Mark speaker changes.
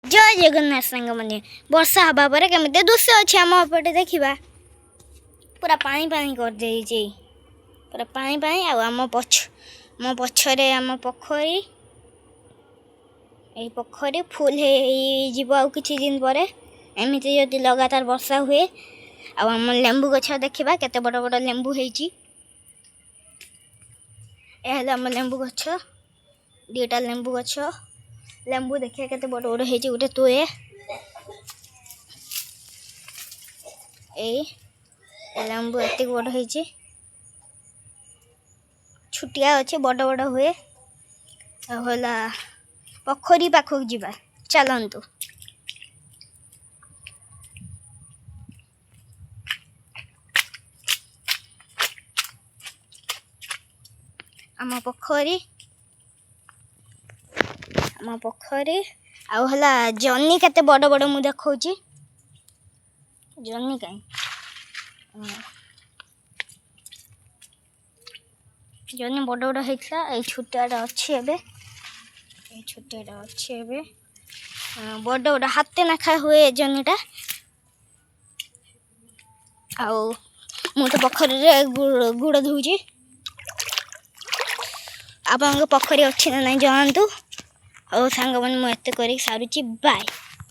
Speaker 1: जय जगन्नाथ सांग मैंने वर्षा हवा पर केमी दृश्य अच्छे आम एपटे देखा पूरा पानी पानी कर पूरा पानी पानी आम पछरे आम पोखरी ये पोखरी फुल हो आउ किछि दिन पर एमती जदि लगातार वर्षा हुए आम लेंबू गछ देखा केते बड़ बड़ लेंबू होती आम लेंबू गछ दीटा लेंबू गछ लेंबू देखिए केते बड़ बड़ होती गोटे तुए लेंबू एत बड़ होती छुटिया अच्छे बड़ बड़ हुए होला पोखरी पाखक जीवा चलतु आम पोखरी आला जन्नी केते बड़ बड़ मु देखौची जन्नी कहीं जन्नी बड़ बड़ होता ये छोटाटा अच्छी एबे छोटाटा अच्छी एबे बड़ बड़ हाथे नाखा हुए जन्नीटा आउ मु तो पोखरी रे गुड़ धोची आप पोखरी अच्छी ना नहीं जानतु और सांग मैंने मुझे कर सारूची बाय।